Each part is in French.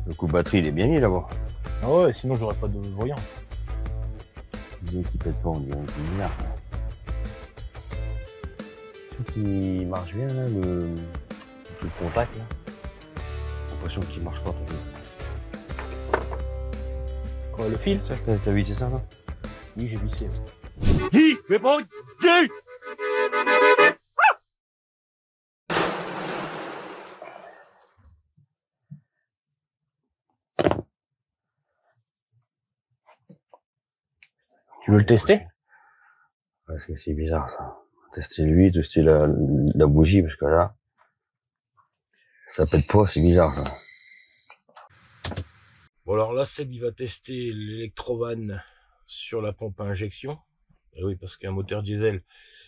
Le coup de batterie, il est bien mis là-bas. Ah ouais, sinon j'aurais pas de voyant. Disons qu'il pète pas, on dirait qu'il est bizarre. Tout qui marche bien là, le contact là. J'ai l'impression qu'il marche pas trop. Quoi, le fil? Ça, t'as vu, c'est ça là? Oui, j'ai vissé. Tu veux le tester? Parce que c'est bizarre ça. Tester lui, tester la bougie, parce que là, ça pète pas, c'est bizarre ça. Bon alors là, Seb il va tester l'électrovan sur la pompe à injection. Et oui, parce qu'un moteur diesel,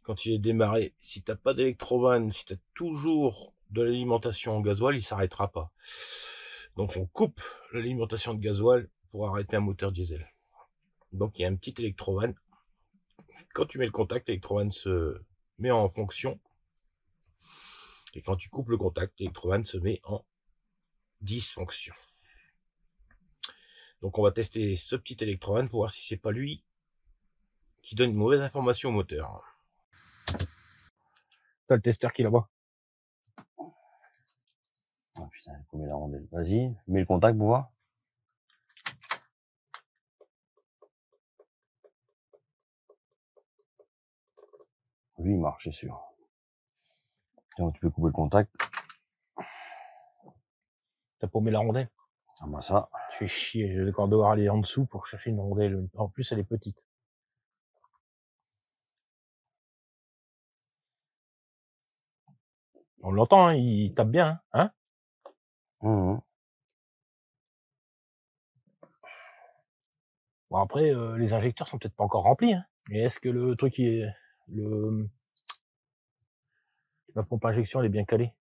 quand il est démarré, si t'as pas d'électrovan, si t'as toujours de l'alimentation en gasoil, il s'arrêtera pas. Donc on coupe l'alimentation de gasoil pour arrêter un moteur diesel. Donc il y a un petit électrovan. Quand tu mets le contact, l'électrovan se met en fonction. Et quand tu coupes le contact, l'électrovan se met en dysfonction. Donc on va tester ce petit électrovan pour voir si c'est pas lui qui donne une mauvaise information au moteur. T'as le testeur qui est là-bas. Oh putain, il faut mettre la rondelle. Vas-y, mets le contact pour voir. Lui, il marche, c'est sûr. Tiens, tu peux couper le contact. T'as paumé la rondelle. Ah bah ça. Tu fais chier, je vais encore devoir aller en dessous pour chercher une rondelle. En plus, elle est petite. On l'entend, hein, il tape bien, hein. Mmh. Bon après, les injecteurs sont peut-être pas encore remplis, hein. Et est-ce que le truc qui est la pompe à injection elle est bien calée?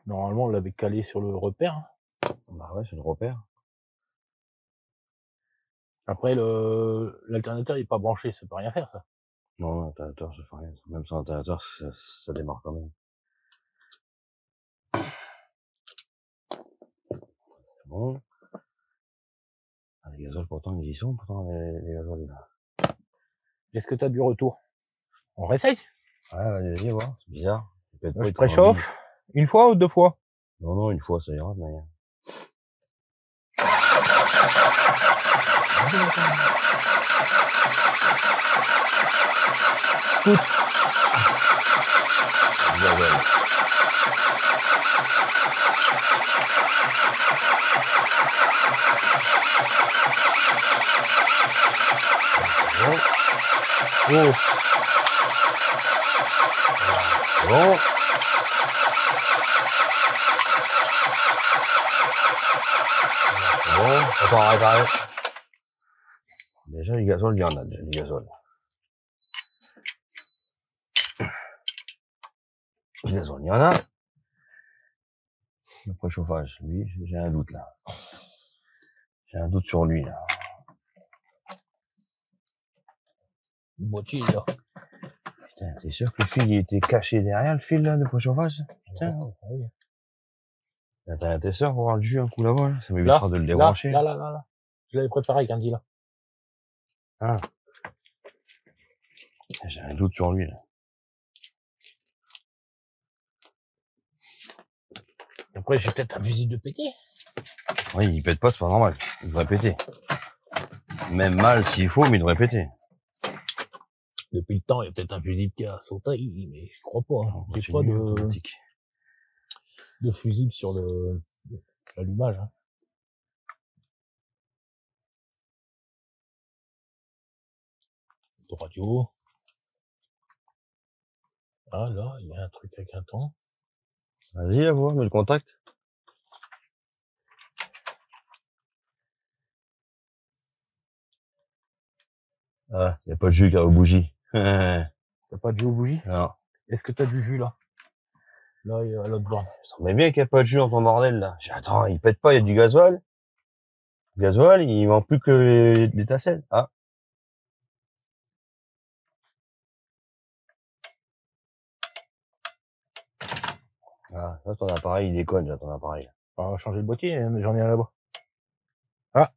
Normalement, on l'avait calé sur le repère, hein. Bah ouais, c'est le repère. Après, l'alternateur il est pas branché, ça peut rien faire ça. Non, l'alternateur, ça fait rien. Même sans alternateur, ça démarre quand même. C'est bon. Ah, les gazoles, pourtant, ils y sont, pourtant, les gazoles, là. Est-ce que t'as du retour? On réessaye. Ouais, vas-y, voir. C'est bizarre. Je préchauffe. Une fois ou deux fois? Non, non, une fois, ça ira, mais... Écoute. Oh. Bon. Bon, attends, arrête. Déjà, du gazole, il y en a, du gazole. Du gazole, il y en a. Le préchauffage, lui, j'ai un doute, là. J'ai un doute sur lui, là. Le boîtier, là. Putain, t'es sûr que le fil, il était caché derrière le fil, là, de préchauffage? Putain. Oui. T'as un testeur pour voir le jus un coup là-bas, là. Ça m'évitera de le débrancher. Là. Je l'avais préparé, Gandhi, là. Ah. J'ai un doute sur lui, là. Après, j'ai peut-être un fusible de péter. Oui, il pète pas, c'est pas normal. Il devrait péter. Même mal s'il faut, mais il devrait péter. Depuis le temps, il y a peut-être un fusible qui a sauté, mais je crois pas, hein. J'ai pas de fusible sur l'allumage, hein. De radio. Ah, là, il y a un truc avec un temps. Vas-y, à voir, mets le contact. Ah, y a pas de jus car aux bougies. T'as pas de jus aux bougies? Non. Est-ce que t'as du jus, là? Là, à l'autre borne. Ça me met bien qu'il n'y a pas de jus dans ton bordel, là. Attends, il pète pas, il y a du gasoil. Le gasoil, il manque plus que les tacelles. Ah. Ah, là, ton appareil, il déconne, là, ton appareil. On va changer le boîtier, hein, j'en ai un là-bas. Ah.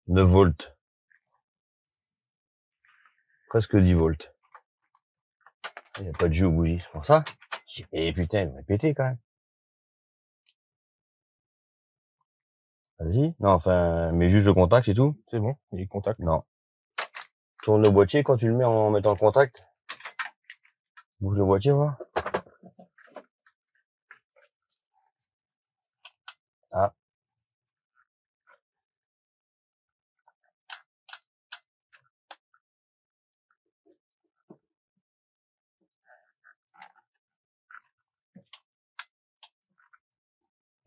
9 volts. Presque 10 volts. Il n'y a pas de jus aux bougies, c'est pour ça. Et putain, il va péter quand même. Vas-y. Non, enfin, mets juste le contact et tout. C'est bon, il est contact. Non. Tourne le boîtier quand tu le mets en mettant le contact. Bouge le boîtier, voir. Ah.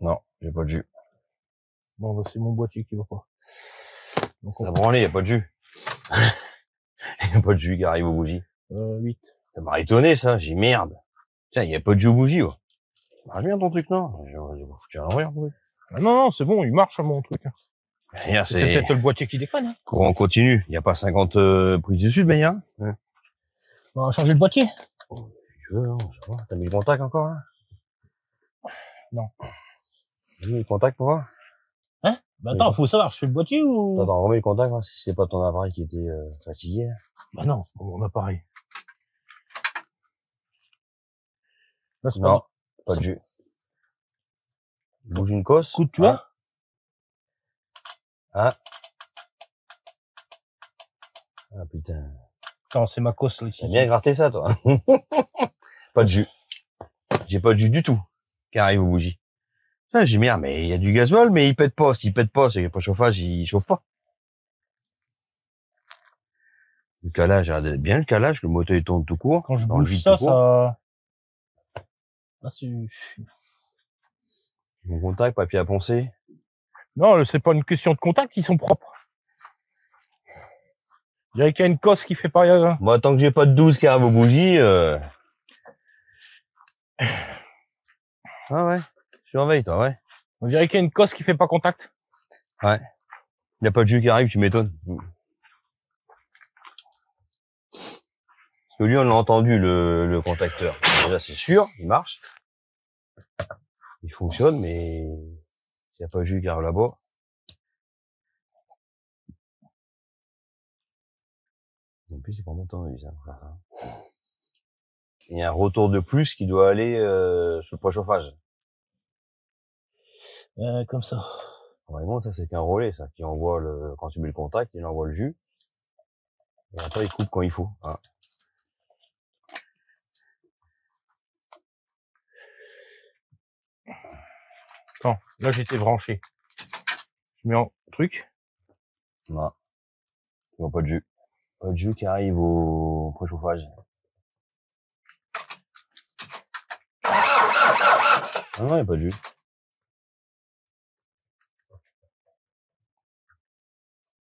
Non, j'ai pas de jus. Bon, bah, c'est mon boîtier qui va pas. Donc, ça branlé, y a pas de jus. Y a pas de jus qui arrive aux bougies. 8. Ça m'a étonné, ça. J'ai merde. Tiens, y a pas de jus aux bougies, ouais. Marche bien ton truc, non? J'ai foutu à l'envers, oui. Ah non, c'est bon, il marche, mon truc. C'est peut-être le boîtier qui déconne, hein. Courant continu. Y a pas 50 prises dessus, mais hein. Ouais. On va changer le boîtier. Oh, si tu veux, non, ça va. T'as mis le contact encore, là? Non. T'as mis le contact pour voir? Hein? Bah attends, faut savoir, je fais le boîtier ou... Attends, remets le contact, hein, si c'est pas ton appareil qui était fatigué. Là. Bah non, c'est pas mon appareil. Là, c'est non, pas de jus. Bouge une cosse. Coup de tu vois? Ah. Ah putain. Attends, c'est ma cosse là ici. T'as bien gratté ça, toi. Pas de jus. J'ai pas de jus du tout qui arrive aux bougies. Ah, j'ai merde, mais il y a du gasoil, mais il pète pas. S'il pète pas, c'est que le chauffage, il chauffe pas. Le calage, regardez bien le calage, le moteur il tourne tout court. Quand je bouge ça, ça... Là, c'est... Mon contact, papier à poncer. Non, c'est pas une question de contact, ils sont propres. Il y a qu'il y a une cosse qui fait pas... Moi, tant que j'ai pas de 12 qui arrive aux bougies, Ah ouais. Surveille, toi, ouais. On dirait qu'il y a une cosse qui fait pas contact. Ouais. Il n'y a pas de jus qui arrive, tu m'étonnes. Parce que lui, on a entendu le contacteur. Déjà, c'est sûr, il marche. Il fonctionne, mais s'il n'y a pas de jus qui arrive là-bas. En plus, c'est pas longtemps, lui, ça. Il y a un retour de plus qui doit aller sur le préchauffage. Comme ça. Vraiment, ça, c'est qu'un relais, ça, qui envoie le, quand tu mets le contact, il envoie le jus. Et après, il coupe quand il faut. Ah. Attends, là, j'étais branché. Je mets en truc. Non. Il n'y a pas de jus. Pas de jus qui arrive au préchauffage. Ah non, il n'y a pas de jus.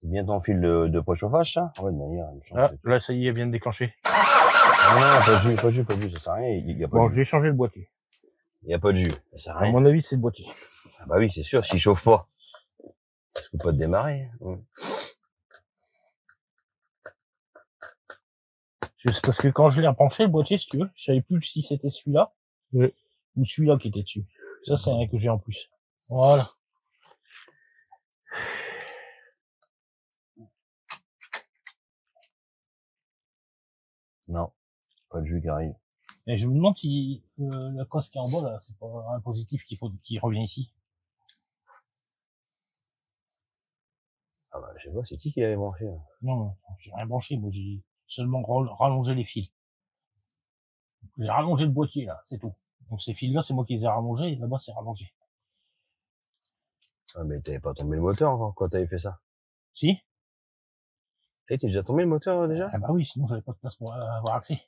C'est bien ton fil de préchauffage, ça? Ouais, de manière, il me semble. Ah, là, ça y est, elle vient de déclencher. Ah non, pas de jus, pas de jus, pas de jus, ça sert à rien, il y a pas Bon, de jus. je vais changer le boîtier. Il y a pas de jus, ça sert à rien. À mon avis, c'est le boîtier. Ah bah oui, c'est sûr, s'il chauffe pas. Parce que pas de démarrer. Hein. C'est parce que quand je l'ai repenché, le boîtier, si tu veux, je savais plus si c'était celui-là. Oui. Ou celui-là qui était dessus. Ça, c'est un que j'ai en plus. Voilà. Non, pas de jus qui arrive. Et je me demande si la cosse qui est en bas, là, c'est pas un positif qui revient ici. Ah bah, je sais pas, c'est qui avait branché là? Non, j'ai rien branché, moi j'ai seulement rallongé les fils. J'ai rallongé le boîtier, là, c'est tout. Donc ces fils-là, c'est moi qui les ai rallongés, et là-bas, c'est rallongé. Ah mais t'avais pas tombé le moteur encore quand t'avais fait ça? Si? Eh, t'es déjà tombé le moteur déjà? Ah bah oui, sinon j'avais pas de place pour avoir accès.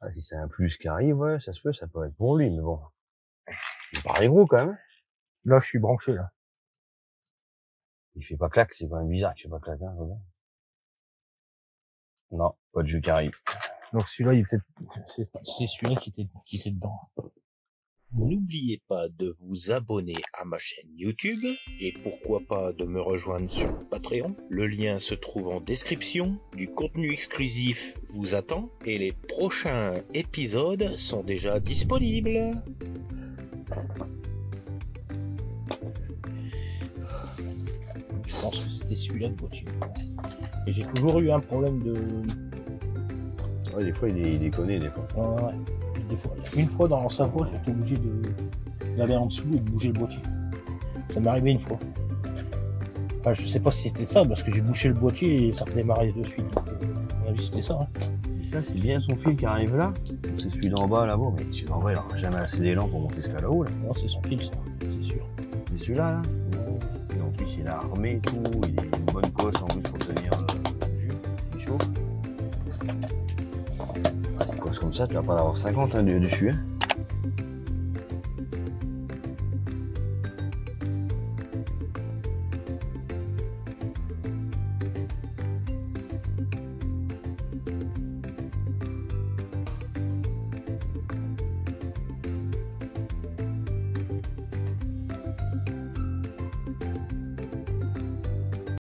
Ah, si c'est un plus qui arrive, ouais, ça se peut, ça peut être pour lui, mais bon. Il paraît gros quand même. Là, je suis branché, là. Il fait pas claque, c'est quand même bizarre qu'il fait pas claque, hein, non, pas de jus qui arrive. Donc celui-là, c'est celui-là qui était dedans. N'oubliez pas de vous abonner à ma chaîne YouTube et pourquoi pas de me rejoindre sur Patreon. Le lien se trouve en description. Du contenu exclusif vous attend et les prochains épisodes sont déjà disponibles. Je pense que c'était celui-là le boîtier. Et j'ai toujours eu un problème de... Ouais, des fois, il déconne, des fois. Ouais. Des fois. Une fois dans sa voie, j'étais obligé d'aller en dessous et de bouger le boîtier. Ça m'est arrivé une fois. Enfin, je sais pas si c'était ça, parce que j'ai bouché le boîtier et ça redémarrait de suite. Donc, à mon avis, c'était ça. Hein. Et ça, c'est bien son fil qui arrive là. C'est celui d'en bas là-bas, mais celui d'en bas, il n'aura jamais assez d'élan pour monter ce cas là-haut. Là. Non, c'est son fil, ça, c'est sûr. C'est celui-là, là. Et en plus, il est armé et tout. Il est une bonne cosse en plus pour tenir le jus. Il chauffe. C'est cosse comme ça, tu vas pas l'avoir 50 hein, dessus. Hein.